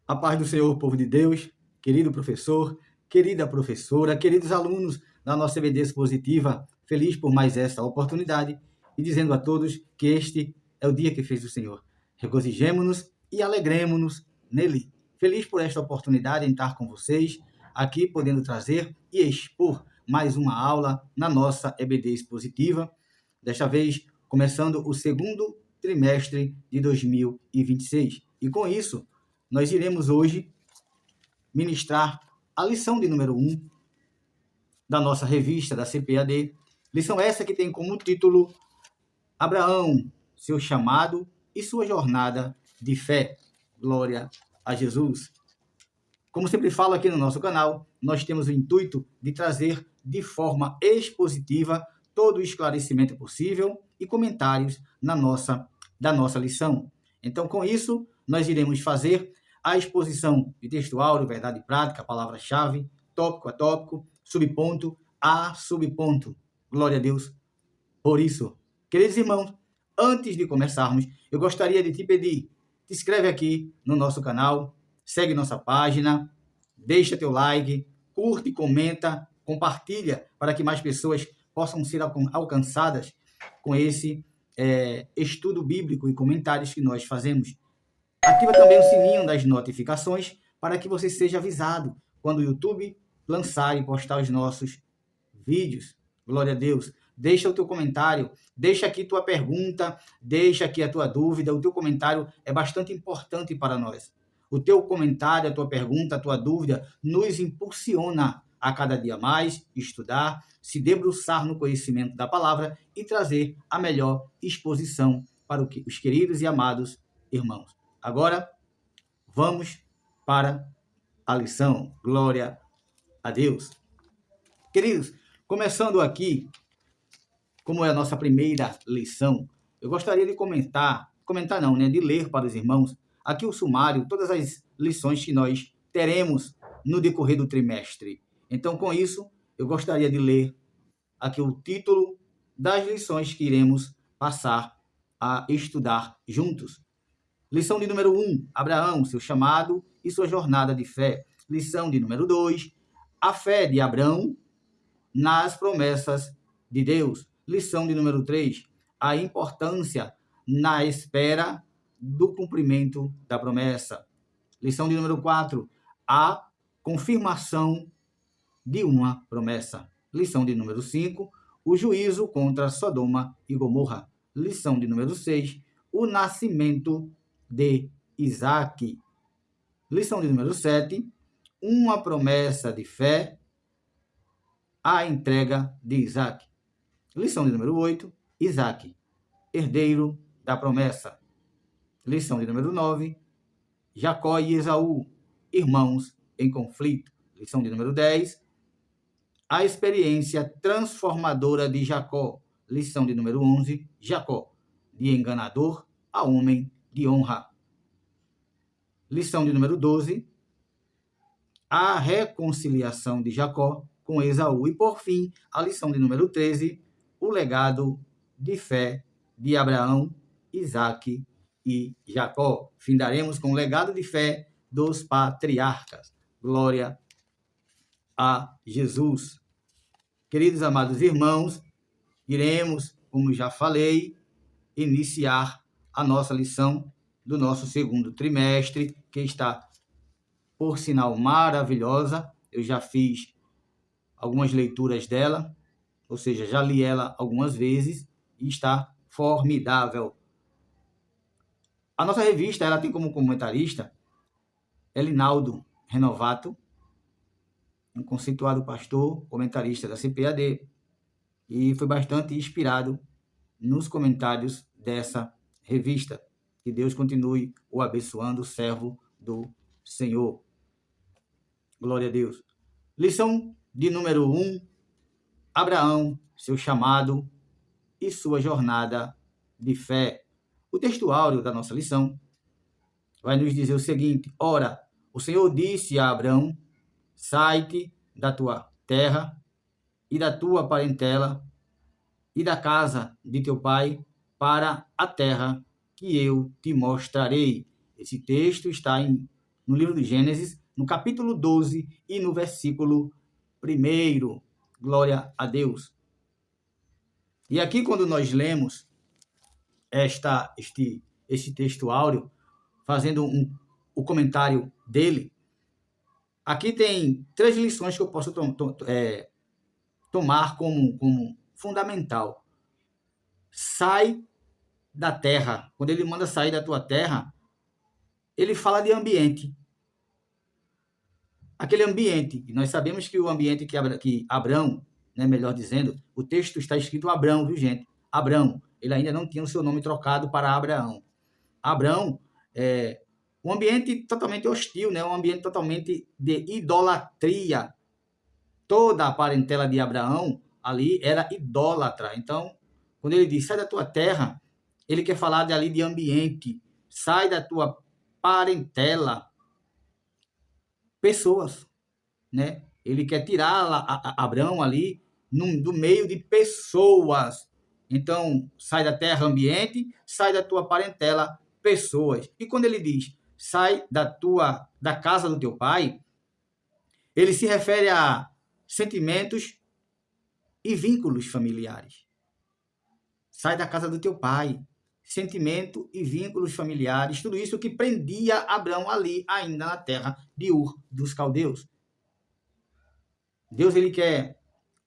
A paz do Senhor, povo de Deus, querido professor, querida professora, queridos alunos da nossa EBD Expositiva, feliz por mais esta oportunidade e dizendo a todos que este é o dia que fez o Senhor. Regozijemo-nos e alegremo-nos nele. Feliz por esta oportunidade em estar com vocês, aqui podendo trazer e expor mais uma aula na nossa EBD Expositiva, desta vez começando o segundo trimestre de 2026. E com isso, nós iremos hoje ministrar a lição de número 1 da nossa revista, da CPAD. Lição essa que tem como título Abraão, seu chamado e sua jornada de fé. Glória a Jesus. Como sempre falo aqui no nosso canal, nós temos o intuito de trazer de forma expositiva todo o esclarecimento possível e comentários da nossa lição. Então, com isso, nós iremos fazer a exposição de texto áureo, verdade prática, palavra-chave, tópico a tópico, subponto a subponto. Glória a Deus por isso. Queridos irmãos, antes de começarmos, eu gostaria de te pedir, te inscreve aqui no nosso canal, segue nossa página, deixa teu like, curte, comenta, compartilha para que mais pessoas possam ser alcançadas com esse estudo bíblico e comentários que nós fazemos. Ativa também o sininho das notificações para que você seja avisado quando o YouTube lançar e postar os nossos vídeos. Glória a Deus. Deixa o teu comentário, deixa aqui tua pergunta, deixa aqui a tua dúvida. O teu comentário é bastante importante para nós. O teu comentário, a tua pergunta, a tua dúvida nos impulsiona a cada dia mais estudar, se debruçar no conhecimento da palavra e trazer a melhor exposição para os queridos e amados irmãos. Agora, vamos para a lição. Glória a Deus. Queridos, começando aqui, como é a nossa primeira lição, eu gostaria de de ler para os irmãos aqui o sumário, todas as lições que nós teremos no decorrer do trimestre. Então, com isso, eu gostaria de ler aqui o título das lições que iremos passar a estudar juntos. Lição de número 1, Abraão, seu chamado e sua jornada de fé. Lição de número 2, a fé de Abraão nas promessas de Deus. Lição de número 3, a importância na espera do cumprimento da promessa. Lição de número 4, a confirmação de uma promessa. Lição de número 5, o juízo contra Sodoma e Gomorra. Lição de número 6, o nascimento de Isaac. Lição de número 7, uma promessa de fé, a entrega de Isaac. Lição de número 8, Isaac, herdeiro da promessa. Lição de número 9, Jacó e Esaú, irmãos em conflito. Lição de número 10, a experiência transformadora de Jacó. Lição de número 11, Jacó, de enganador a homem de honra. Lição de número 12, a reconciliação de Jacó com Esaú. E, por fim, a lição de número 13, o legado de fé de Abraão, Isaac e Jacó. Findaremos com o legado de fé dos patriarcas. Glória a Jesus. Queridos amados irmãos, iremos, como já falei, iniciar a nossa lição do nosso segundo trimestre, que está, por sinal, maravilhosa. Eu já fiz algumas leituras dela, ou seja, já li ela algumas vezes e está formidável. A nossa revista ela tem como comentarista Elinaldo Renovato, um conceituado pastor, comentarista da CPAD, e foi bastante inspirado nos comentários dessa revista. Que Deus continue o abençoando, o servo do Senhor. Glória a Deus. Lição de número 1, Abraão, seu chamado e sua jornada de fé. O texto áureo da nossa lição vai nos dizer o seguinte: ora, o Senhor disse a Abraão, sai-te da tua terra e da tua parentela e da casa de teu pai para a terra que eu te mostrarei. Esse texto está em no livro de Gênesis, no capítulo 12 e no versículo 1. Glória a Deus. E aqui, quando nós lemos este texto áureo, fazendo o comentário dele, aqui tem 3 lições que eu posso tomar como fundamental. Sai da terra. Quando ele manda sair da tua terra, ele fala de ambiente. Aquele ambiente, nós sabemos que o ambiente que Abrão, né, melhor dizendo, o texto está escrito Abrão, viu, gente? Abrão, ele ainda não tinha o seu nome trocado para Abraão. Abrão é um ambiente totalmente hostil, né? Um ambiente totalmente de idolatria. Toda a parentela de Abraão ali era idólatra. Então, quando ele diz, sai da tua terra, ele quer falar ali de ambiente. Sai da tua parentela. Pessoas, né? Ele quer tirar Abraão ali do meio de pessoas. Então, sai da terra, ambiente, sai da tua parentela, pessoas. E quando ele diz, sai da casa do teu pai, ele se refere a sentimentos e vínculos familiares. Sai da casa do teu pai, sentimento e vínculos familiares, tudo isso que prendia Abrão ali, ainda na terra de Ur dos Caldeus. Deus, ele quer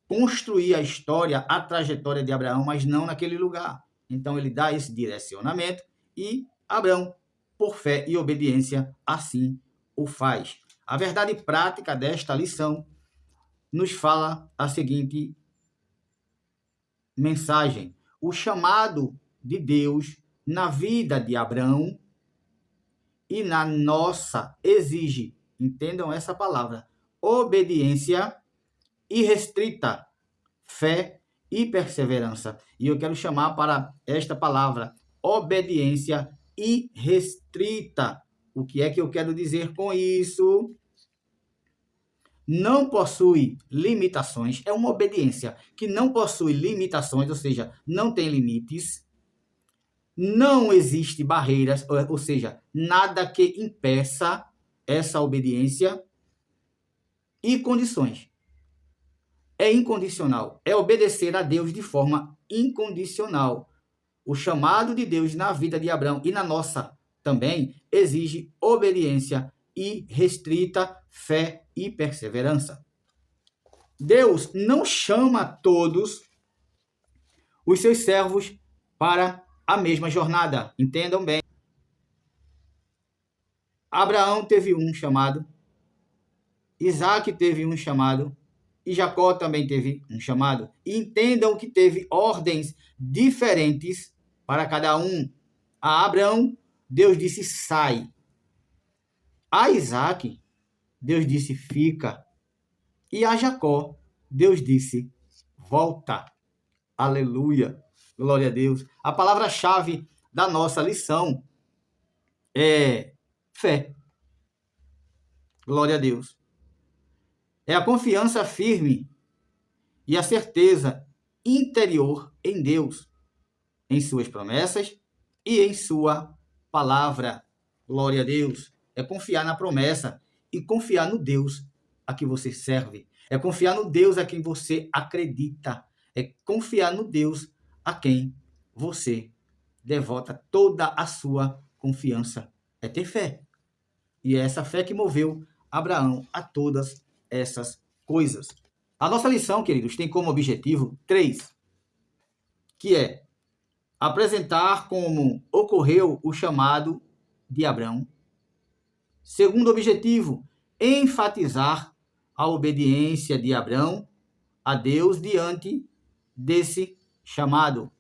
construir a história, a trajetória de Abraão, mas não naquele lugar. Então, ele dá esse direcionamento e Abrão, por fé e obediência, assim o faz. A verdade prática desta lição nos fala a seguinte mensagem. O chamado de Deus na vida de Abrão e na nossa exige, entendam essa palavra, obediência irrestrita, fé e perseverança. E eu quero chamar para esta palavra, obediência irrestrita. O que é que eu quero dizer com isso? Não possui limitações, é uma obediência que não possui limitações, ou seja, não tem limites, não existe barreiras, ou seja, nada que impeça essa obediência e condições. É incondicional, é obedecer a Deus de forma incondicional. O chamado de Deus na vida de Abrão e na nossa também exige obediência irrestrita, fé e perseverança. Deus não chama todos os seus servos para a mesma jornada. Entendam bem. Abraão teve um chamado, Isaac teve um chamado e Jacó também teve um chamado. E entendam que teve ordens diferentes para cada um. A Abraão, Deus disse, sai. A Isaac, Deus disse, fica. E a Jacó, Deus disse, volta. Aleluia. Glória a Deus. A palavra-chave da nossa lição é fé. Glória a Deus. É a confiança firme e a certeza interior em Deus, em suas promessas e em sua palavra. Glória a Deus. É confiar na promessa e confiar no Deus a que você serve. É confiar no Deus a quem você acredita. É confiar no Deus a quem você devota toda a sua confiança. É ter fé. E é essa fé que moveu Abraão a todas essas coisas. A nossa lição, queridos, tem como objetivo 3, que é apresentar como ocorreu o chamado de Abrão. Segundo objetivo, enfatizar a obediência de Abrão a Deus diante desse chamado.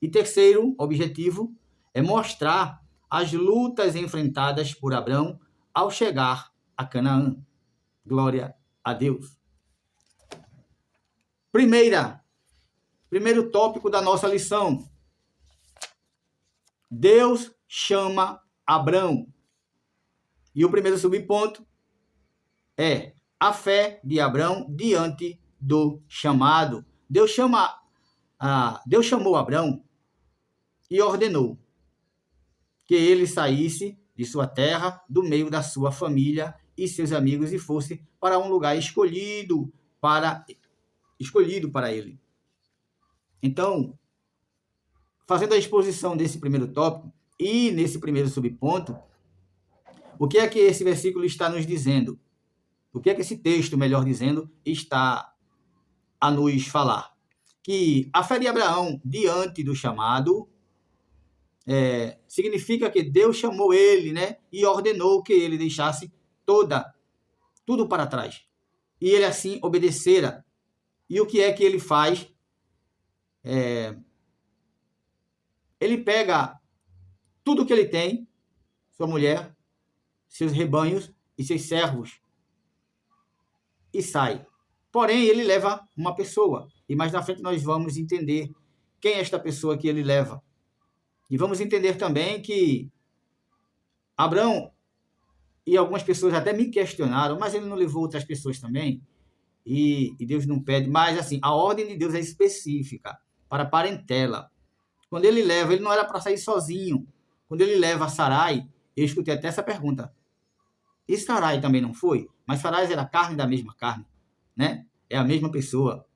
E terceiro objetivo é mostrar as lutas enfrentadas por Abrão ao chegar a Canaã. Glória a Deus. Primeiro tópico da nossa lição. Deus chama Abrão. E o primeiro subponto é a fé de Abrão diante do chamado. Deus chamou Abrão e ordenou que ele saísse de sua terra, do meio da sua família e seus amigos, e fosse para um lugar escolhido para ele. Então, fazendo a exposição desse primeiro tópico e nesse primeiro subponto, o que é que esse versículo está nos dizendo? O que é que esse texto, melhor dizendo, está a nos falar? Que a fé de Abraão diante do chamado significa que Deus chamou ele, né, e ordenou que ele deixasse tudo para trás. E ele assim obedecera. E o que é que ele faz? Ele pega tudo que ele tem, sua mulher, seus rebanhos e seus servos, e sai. Porém, ele leva uma pessoa. E mais na frente nós vamos entender quem é esta pessoa que ele leva. E vamos entender também que Abraão, e algumas pessoas até me questionaram, mas ele não levou outras pessoas também? E Deus não pede. Mas, assim, a ordem de Deus é específica para a parentela. Quando ele leva, ele não era para sair sozinho. Quando ele leva Sarai, eu escutei até essa pergunta. E Sarai também não foi? Mas Sarai era carne da mesma carne, né? É a mesma pessoa.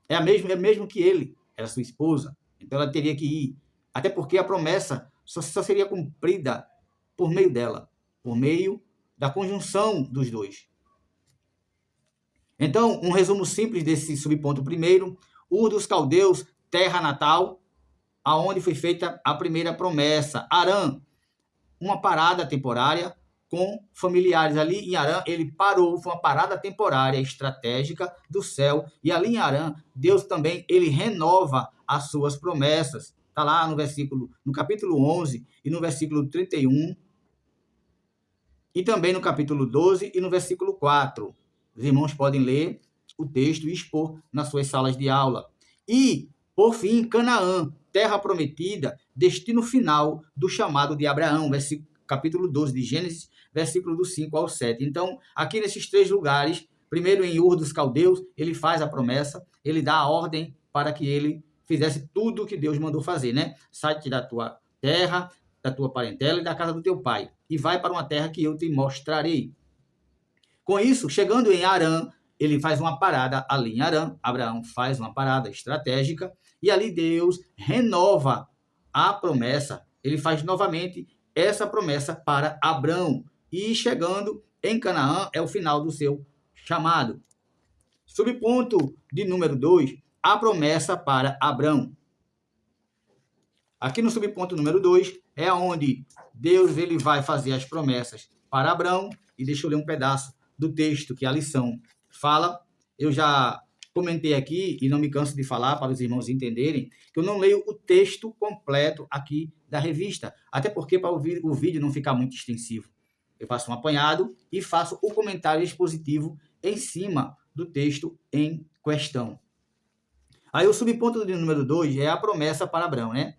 É mesmo que ele, era sua esposa. Então ela teria que ir. Até porque a promessa só seria cumprida por meio dela, por meio da conjunção dos dois. Então, um resumo simples desse subponto primeiro: Ur dos Caldeus, terra natal, aonde foi feita a primeira promessa. Harã, uma parada temporária com familiares. Ali em Harã, ele parou, foi uma parada temporária estratégica do céu. E ali em Harã, Deus também, ele renova as suas promessas. Está lá no capítulo 11 e no versículo 31. E também no capítulo 12 e no versículo 4. Os irmãos podem ler o texto e expor nas suas salas de aula. E, por fim, Canaã, terra prometida, destino final do chamado de Abraão, capítulo 12 de Gênesis, versículo do 5 ao 7. Então, aqui nesses três lugares, primeiro em Ur dos Caldeus, ele faz a promessa, ele dá a ordem para que ele fizesse tudo o que Deus mandou fazer, né? Sai-te da tua terra, da tua parentela e da casa do teu pai, e vai para uma terra que eu te mostrarei. Com isso, chegando em Harã, ele faz uma parada ali em Harã, Abraão faz uma parada estratégica, e ali Deus renova a promessa, ele faz novamente essa promessa para Abraão, e chegando em Canaã é o final do seu chamado. Subponto de número 2, a promessa para Abraão. Aqui no subponto número 2 é onde Deus ele vai fazer as promessas para Abraão, e deixa eu ler um pedaço do texto que a lição fala. Eu já comentei aqui e não me canso de falar para os irmãos entenderem que eu não leio o texto completo aqui da revista, até porque para o vídeo não ficar muito extensivo. Eu faço um apanhado e faço o comentário expositivo em cima do texto em questão. Aí o subponto de número 2 é a promessa para Abraão, né?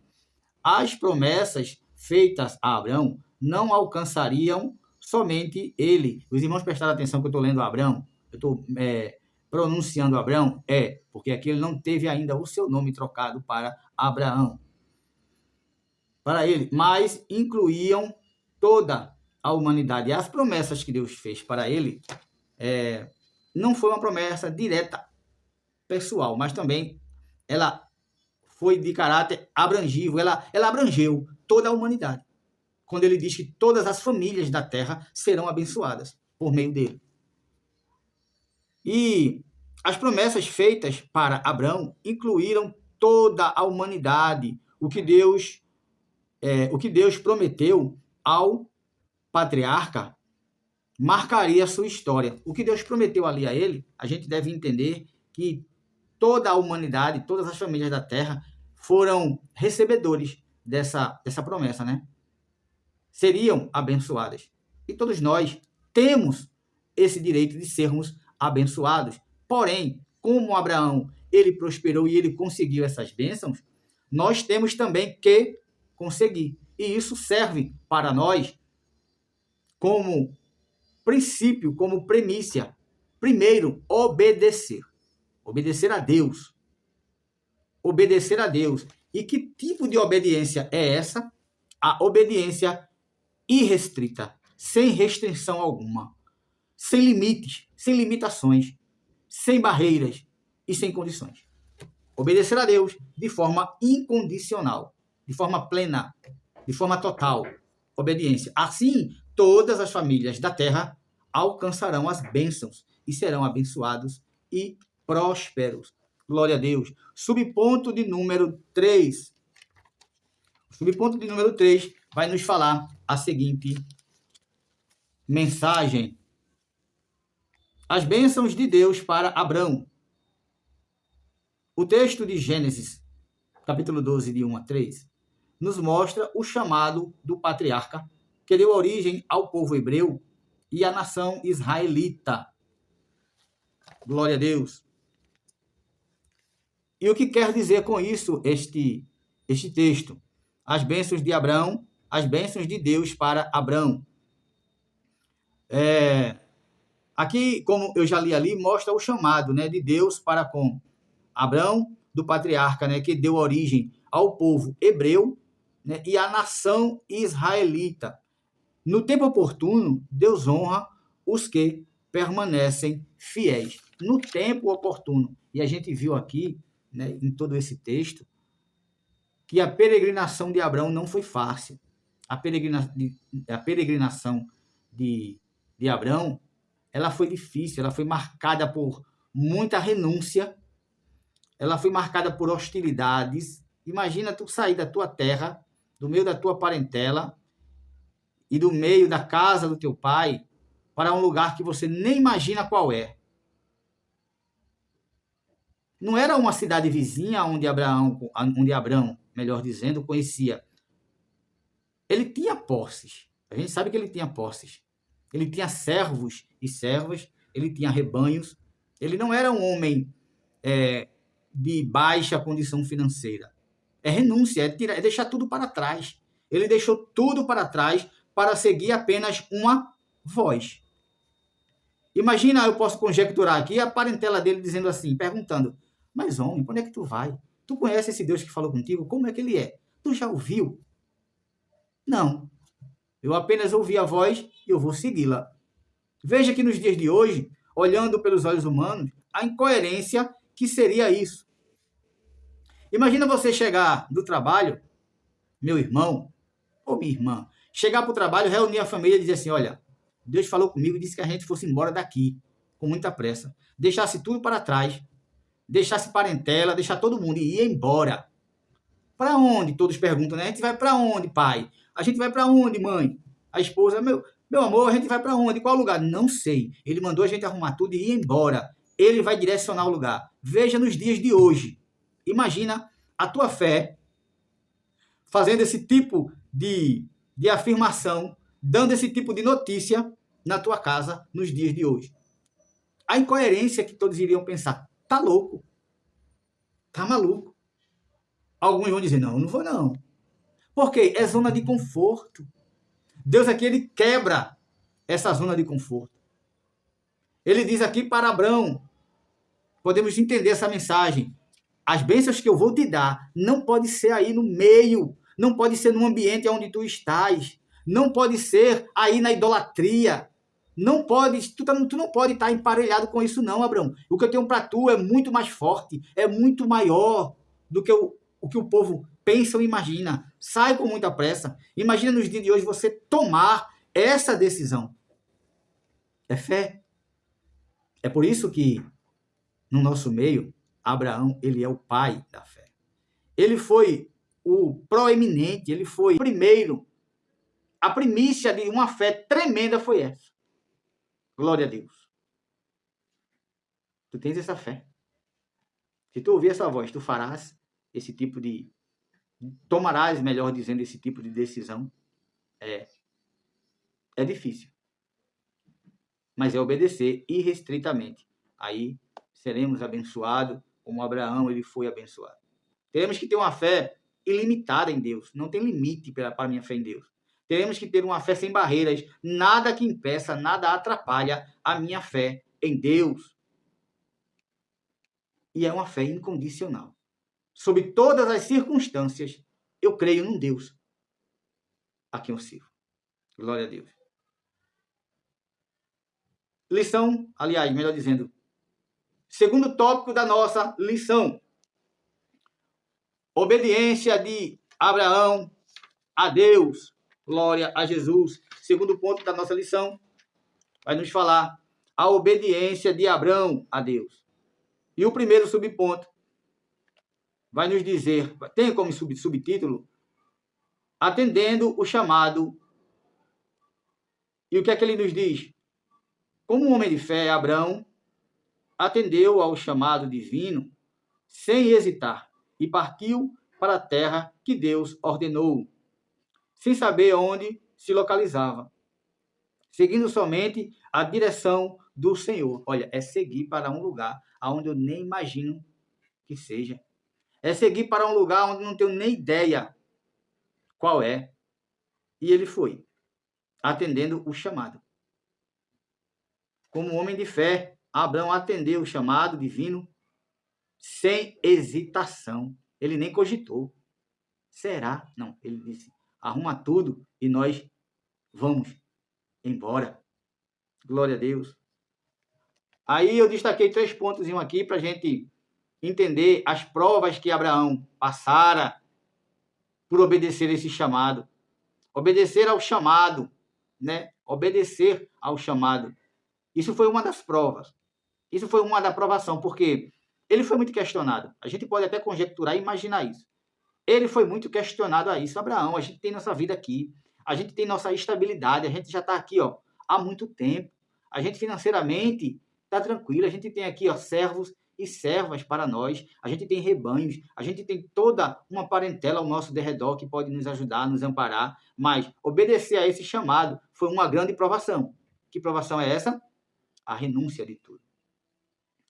As promessas feitas a Abraão não alcançariam somente ele. Os irmãos prestaram atenção que eu estou lendo Abraão? Eu estou pronunciando Abraão? Porque aqui ele não teve ainda o seu nome trocado para Abraão. Para ele, mas incluíam toda a humanidade. E as promessas que Deus fez para ele não foi uma promessa direta pessoal, mas também ela foi de caráter abrangivo, ela abrangeu toda a humanidade. Quando ele diz que todas as famílias da terra serão abençoadas por meio dele. E as promessas feitas para Abraão incluíram toda a humanidade. O que Deus prometeu ao patriarca marcaria a sua história. O que Deus prometeu ali a ele, a gente deve entender que toda a humanidade, todas as famílias da terra foram recebedores dessa promessa, né? Seriam abençoadas. E todos nós temos esse direito de sermos abençoados. Porém, como Abraão, ele prosperou e ele conseguiu essas bênçãos, nós temos também que conseguir. E isso serve para nós como princípio, como premissa. Primeiro, obedecer. Obedecer a Deus. E que tipo de obediência é essa? A obediência irrestrita, sem restrição alguma, sem limites, sem limitações, sem barreiras e sem condições. Obedecer a Deus de forma incondicional, de forma plena, de forma total. Obediência. Assim, todas as famílias da terra alcançarão as bênçãos e serão abençoados e prósperos. Glória a Deus. Subponto de número 3. O subponto de número 3 vai nos falar a seguinte mensagem. As bênçãos de Deus para Abrão. O texto de Gênesis, capítulo 12, de 1 a 3, nos mostra o chamado do patriarca que deu origem ao povo hebreu e à nação israelita. Glória a Deus. E o que quer dizer com isso este texto? As bênçãos de Abrão, as bênçãos de Deus para Abrão. Aqui, como eu já li ali, mostra o chamado, né, de Deus para com Abrão, do patriarca, né, que deu origem ao povo hebreu, né, e à nação israelita. No tempo oportuno, Deus honra os que permanecem fiéis. No tempo oportuno. E a gente viu aqui, né, em todo esse texto, que a peregrinação de Abrão não foi fácil. A peregrinação de Abrão, ela foi difícil, ela foi marcada por muita renúncia, ela foi marcada por hostilidades. Imagina tu sair da tua terra, do meio da tua parentela e do meio da casa do teu pai para um lugar que você nem imagina qual é. Não era uma cidade vizinha onde Abrão, melhor dizendo, conhecia. Ele tinha posses. A gente sabe que ele tinha posses. Ele tinha servos e servas, ele tinha rebanhos. Ele não era um homem de baixa condição financeira. É renúncia, é deixar tudo para trás. Ele deixou tudo para trás para seguir apenas uma voz. Imagina, eu posso conjecturar aqui a parentela dele dizendo assim, perguntando: mas homem, para onde é que tu vai? Tu conhece esse Deus que falou contigo? Como é que ele é? Tu já ouviu? Não. Eu apenas ouvi a voz e eu vou segui-la. Veja que nos dias de hoje, olhando pelos olhos humanos, a incoerência que seria isso. Imagina você chegar do trabalho, meu irmão ou minha irmã, chegar para o trabalho, reunir a família e dizer assim: olha, Deus falou comigo e disse que a gente fosse embora daqui, com muita pressa. Deixasse tudo para trás, deixasse parentela, deixar todo mundo e ir embora. Para onde? Todos perguntam, né? A gente vai para onde, pai? A gente vai para onde, mãe? A esposa: meu amor, a gente vai para onde? Qual lugar? Não sei. Ele mandou a gente arrumar tudo e ir embora. Ele vai direcionar o lugar. Veja nos dias de hoje. Imagina a tua fé fazendo esse tipo de afirmação, dando esse tipo de notícia na tua casa nos dias de hoje. A incoerência que todos iriam pensar: tá louco, tá maluco. Alguns vão dizer: não vou não. Por quê? É zona de conforto. Deus aqui, ele quebra essa zona de conforto. Ele diz aqui para Abrão, podemos entender essa mensagem: as bênçãos que eu vou te dar não pode ser aí no meio, não pode ser no ambiente onde tu estás, não pode ser aí na idolatria, não pode, tu não pode estar emparelhado com isso não, Abrão. O que eu tenho para tu é muito mais forte, é muito maior do que o que o povo pensa ou imagina. Sai com muita pressa. Imagina nos dias de hoje você tomar essa decisão. É fé. É por isso que no nosso meio, Abraão, ele é o pai da fé. Ele foi o proeminente, ele foi o primeiro. A primícia de uma fé tremenda foi essa. Glória a Deus. Tu tens essa fé. Se tu ouvir essa voz, tu farás esse tipo de... tomarás, melhor dizendo, esse tipo de decisão. É difícil. Mas é obedecer irrestritamente. Aí seremos abençoados, como Abraão, ele foi abençoado. Teremos que ter uma fé ilimitada em Deus. Não tem limite para a minha fé em Deus. Teremos que ter uma fé sem barreiras. Nada que impeça, nada atrapalha a minha fé em Deus. E é uma fé incondicional. Sob todas as circunstâncias, eu creio num Deus a quem eu sirvo. Glória a Deus. Lição, aliás, melhor dizendo, segundo tópico da nossa lição. Obediência de Abraão a Deus. Glória a Jesus. Segundo ponto da nossa lição, vai nos falar a obediência de Abraão a Deus. E o primeiro subponto vai nos dizer, tem como subtítulo, atendendo o chamado. E o que é que ele nos diz? Como um homem de fé, Abraão atendeu ao chamado divino sem hesitar e partiu para a terra que Deus ordenou, sem saber onde se localizava, seguindo somente a direção do Senhor. Olha, é seguir para um lugar onde eu nem imagino que seja. É seguir para um lugar onde não tenho nem ideia qual é. E ele foi, atendendo o chamado. Como homem de fé, Abraão atendeu o chamado divino sem hesitação. Ele nem cogitou. Será? Não, ele disse, arruma tudo e nós vamos embora. Glória a Deus. Aí eu destaquei 3 pontos aqui para a gente entender as provas que Abraão passara por obedecer esse chamado. Obedecer ao chamado, né? Obedecer ao chamado. Isso foi uma das provas. Isso foi uma da aprovação, porque ele foi muito questionado. A gente pode até conjecturar e imaginar isso. Ele foi muito questionado a isso. Abraão, a gente tem nossa vida aqui, a gente tem nossa estabilidade, a gente já está aqui há muito tempo. A gente financeiramente está tranquilo, a gente tem aqui servos e servas para nós, a gente tem rebanhos, a gente tem toda uma parentela ao nosso derredor que pode nos ajudar, nos amparar, mas obedecer a esse chamado foi uma grande provação. Que provação é essa? A renúncia de tudo.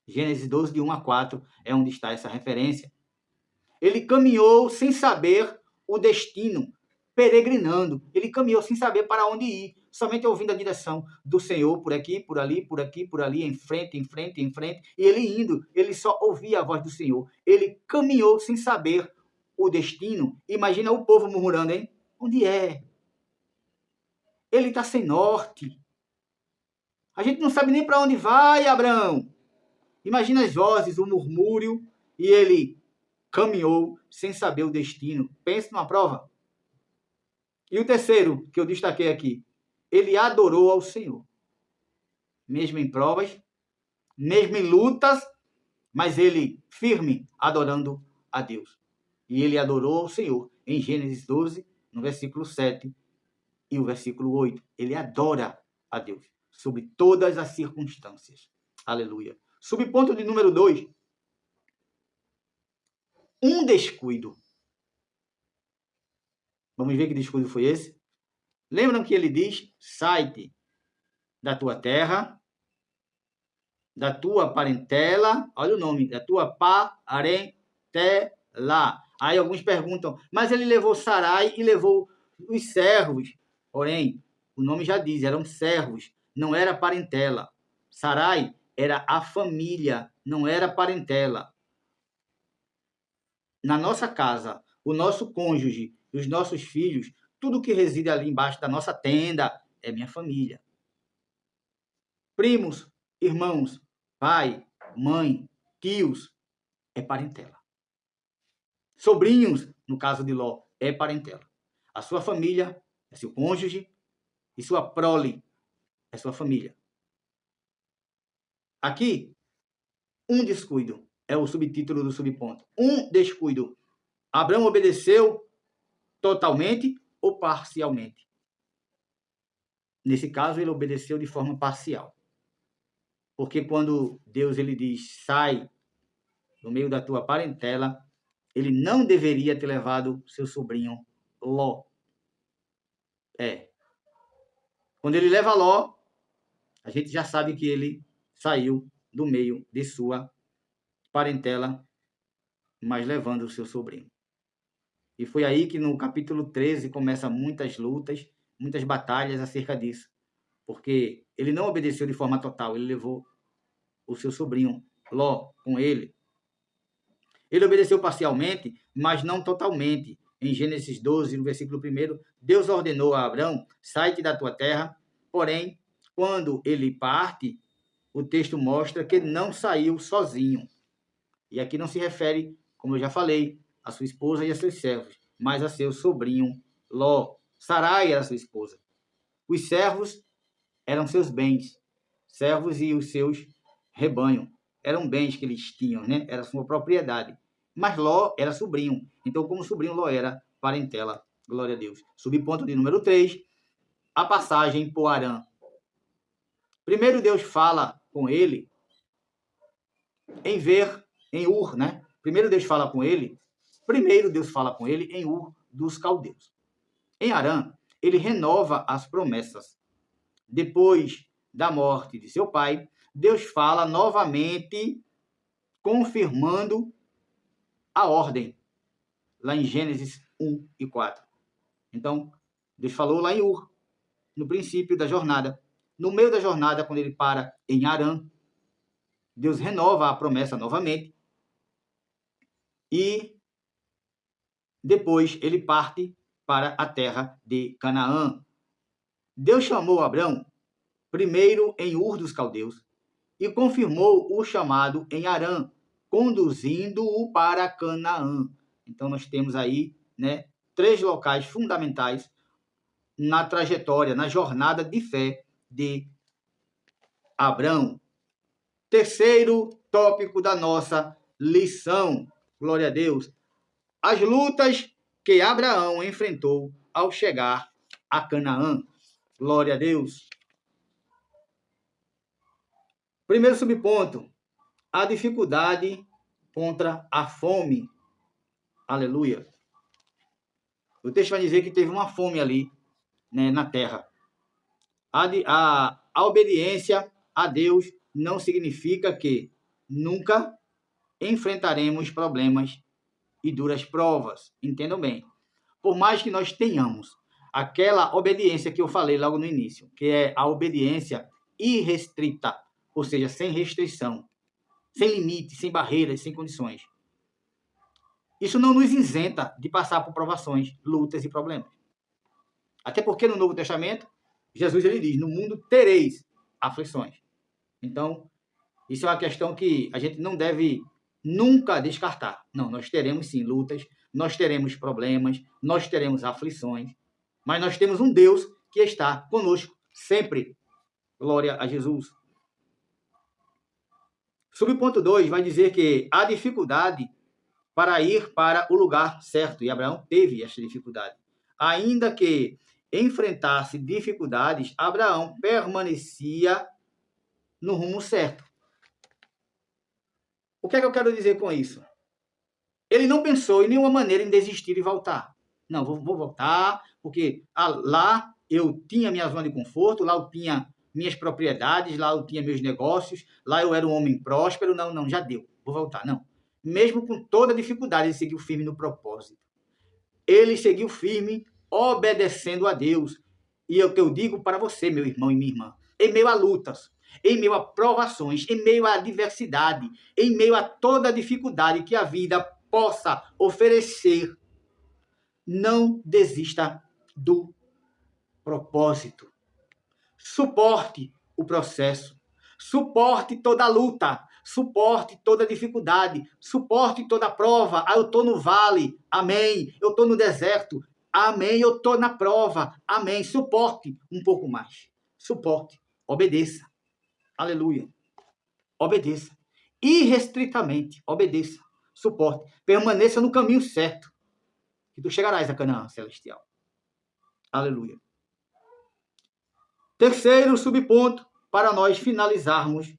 Gênesis 12, de 1 a 4, é onde está essa referência. Ele caminhou sem saber o destino, peregrinando. Ele caminhou sem saber para onde ir, somente ouvindo a direção do Senhor, por aqui, por ali, por aqui, por ali, em frente, em frente, em frente. E ele indo, ele só ouvia a voz do Senhor. Ele caminhou sem saber o destino. Imagina o povo murmurando, hein? Onde é? Ele está sem norte. A gente não sabe nem para onde vai, Abraão. Imagina as vozes, o murmúrio, e ele caminhou sem saber o destino. Pense numa prova. E o terceiro, que eu destaquei aqui, ele adorou ao Senhor. Mesmo em provas, mesmo em lutas, mas ele firme, adorando a Deus. E ele adorou ao Senhor. Em Gênesis 12, no versículo 7 e o versículo 8. Ele adora a Deus sobre todas as circunstâncias. Aleluia. Subponto de número 2. Um descuido. Vamos ver que descuido foi esse? Lembram que ele diz, sai-te da tua terra, da tua parentela, olha o nome, da tua parentela. Aí alguns perguntam, mas ele levou Sarai e levou os servos. Porém, o nome já diz, eram servos, não era parentela. Sarai era a família, não era parentela. Na nossa casa, o nosso cônjuge, os nossos filhos, tudo que reside ali embaixo da nossa tenda é minha família. Primos, irmãos, pai, mãe, tios, é parentela. Sobrinhos, no caso de Ló, é parentela. A sua família é seu cônjuge e sua prole é sua família. Aqui, um descuido é o subtítulo do subponto. Um descuido. Abraão obedeceu totalmente ou parcialmente? Nesse caso, ele obedeceu de forma parcial. Porque quando Deus ele diz, sai do meio da tua parentela, ele não deveria ter levado seu sobrinho Ló. Quando ele leva Ló, a gente já sabe que ele saiu do meio de sua parentela, mas levando o seu sobrinho. E foi aí que no capítulo 13 começa muitas lutas, muitas batalhas acerca disso. Porque ele não obedeceu de forma total, ele levou o seu sobrinho Ló com ele. Ele obedeceu parcialmente, mas não totalmente. em Gênesis 12, no versículo 1, Deus ordenou a Abraão, sai-te da tua terra, porém, quando ele parte, o texto mostra que não saiu sozinho. E aqui não se refere, como eu já falei, a sua esposa e a seus servos, mas a seu sobrinho Ló. Sarai era sua esposa. Os servos eram seus bens, servos e os seus rebanhos. Eram bens que eles tinham, né? Era sua propriedade. Mas Ló era sobrinho. Então, como sobrinho, Ló era parentela. Glória a Deus. Subponto de número 3, a passagem por Harã. Primeiro Deus fala com ele em Ur, né? Primeiro Deus fala com ele em Ur dos caldeus. Em Harã, ele renova as promessas. Depois da morte de seu pai, Deus fala novamente, confirmando a ordem, lá em Gênesis 1 e 4. Então, Deus falou lá em Ur, no princípio da jornada. No meio da jornada, quando ele para em Harã, Deus renova a promessa novamente e depois ele parte para a terra de Canaã. Deus chamou Abrão primeiro em Ur dos caldeus e confirmou o chamado em Harã, conduzindo-o para Canaã. Então nós temos aí, né, 3 locais fundamentais na trajetória, na jornada de fé de Abrão. Terceiro tópico da nossa lição, glória a Deus, as lutas que Abraão enfrentou ao chegar a Canaã. Glória a Deus. Primeiro subponto, a dificuldade contra a fome. Aleluia. O texto vai dizer que teve uma fome ali, né, na terra. A obediência a Deus não significa que nunca enfrentaremos problemas e duras provas. Entendam bem. Por mais que nós tenhamos aquela obediência que eu falei logo no início, que é a obediência irrestrita, ou seja, sem restrição, sem limite, sem barreiras, sem condições. Isso não nos isenta de passar por provações, lutas e problemas. Até porque no Novo Testamento, Jesus ele diz, no mundo tereis aflições. Então, isso é uma questão que a gente não deve nunca descartar. Não, nós teremos sim lutas, nós teremos problemas, nós teremos aflições, mas nós temos um Deus que está conosco sempre. Glória a Jesus. Subponto 2 vai dizer que a dificuldade para ir para o lugar certo, e Abraão teve essa dificuldade. Ainda que enfrentasse dificuldades, Abraão permanecia no rumo certo. O que é que eu quero dizer com isso? Ele não pensou em nenhuma maneira em desistir e voltar. Não, vou voltar, porque lá eu tinha minha zona de conforto, lá eu tinha minhas propriedades, lá eu tinha meus negócios, lá eu era um homem próspero. Não, já deu, vou voltar. Não. Mesmo com toda a dificuldade, ele seguiu firme no propósito. Ele seguiu firme, obedecendo a Deus. E é o que eu digo para você, meu irmão e minha irmã, em meio a lutas, em meio a provações, em meio à adversidade, em meio a toda a dificuldade que a vida possa oferecer, não desista do propósito. Suporte o processo, suporte toda a luta, suporte toda a dificuldade, suporte toda a prova. Eu estou no vale, amém. Eu estou no deserto, amém. Eu estou na prova, amém. Suporte um pouco mais, suporte, obedeça, aleluia, obedeça, irrestritamente, obedeça, suporte, permaneça no caminho certo, que tu chegarás a Canaã celestial, aleluia. Terceiro subponto, para nós finalizarmos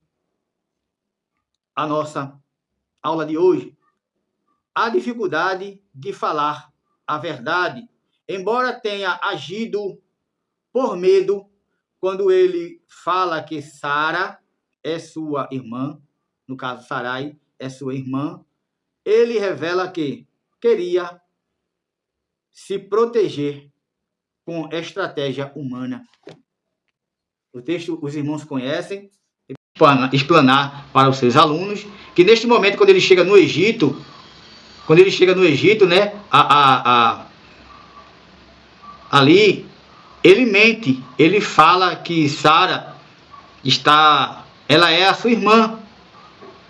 a nossa aula de hoje, a dificuldade de falar a verdade. Embora tenha agido por medo, quando ele fala que Sara é sua irmã, no caso Sarai é sua irmã, ele revela que queria se proteger com estratégia humana. O texto os irmãos conhecem, explanar para os seus alunos, que neste momento, quando ele chega no Egito, né, ali, ele mente, ele fala que Sara ela é a sua irmã.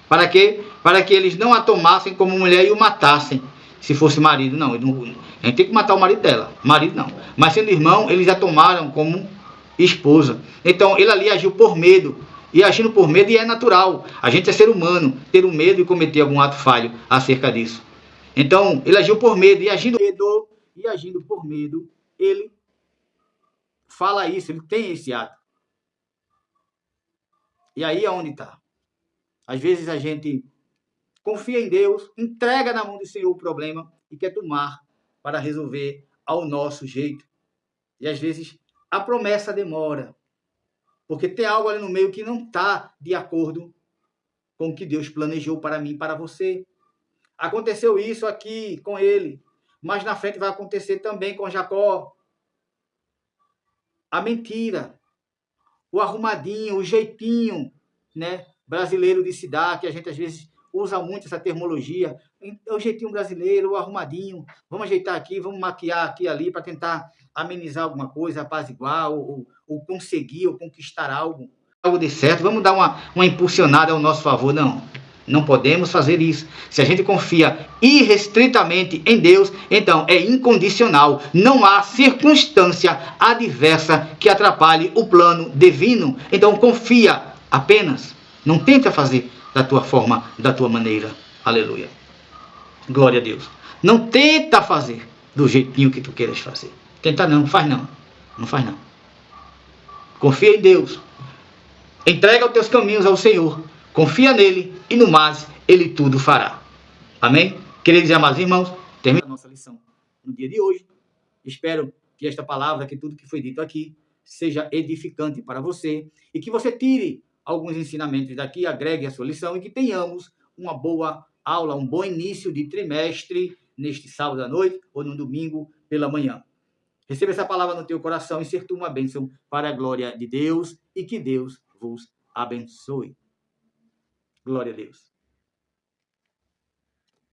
Para quê? Para que eles não a tomassem como mulher e o matassem, se fosse marido. Não, a gente tem que matar o marido dela, marido não. Mas sendo irmão, eles a tomaram como esposa. Então, ele ali agiu por medo. E agindo por medo, e é natural. A gente é ser humano, ter um medo e cometer algum ato falho acerca disso. Então, ele agiu por medo, e agindo por medo, ele fala isso, ele tem esse ato. E aí é onde está. Às vezes a gente confia em Deus, entrega na mão do Senhor o problema e quer tomar para resolver ao nosso jeito. E às vezes a promessa demora, porque tem algo ali no meio que não está de acordo com o que Deus planejou para mim e para você. Aconteceu isso aqui com ele, mas na frente vai acontecer também com Jacó. A mentira, o arrumadinho, o jeitinho, né, brasileiro de se dar, que a gente às vezes usa muito essa terminologia, é o jeitinho brasileiro, o arrumadinho, vamos ajeitar aqui, vamos maquiar aqui e ali para tentar amenizar alguma coisa, apaziguar, ou conseguir, ou conquistar algo de certo, vamos dar uma impulsionada ao nosso favor. Não podemos fazer isso. Se a gente confia irrestritamente em Deus, então é incondicional. Não há circunstância adversa que atrapalhe o plano divino. Então confia apenas. Não tenta fazer da tua forma, da tua maneira. Aleluia. Glória a Deus. Não tenta fazer do jeitinho que tu queiras fazer. Tenta não, faz não. Não faz não. Confia em Deus. Entrega os teus caminhos ao Senhor. Confia nele e no mais ele tudo fará. Amém? Queridos e amados irmãos, termina a nossa lição no dia de hoje. Espero que esta palavra, que tudo que foi dito aqui, seja edificante para você e que você tire alguns ensinamentos daqui, agregue a sua lição e que tenhamos uma boa aula, um bom início de trimestre neste sábado à noite ou no domingo pela manhã. Receba essa palavra no teu coração e ser tu uma bênção para a glória de Deus e que Deus vos abençoe. Glória a Deus.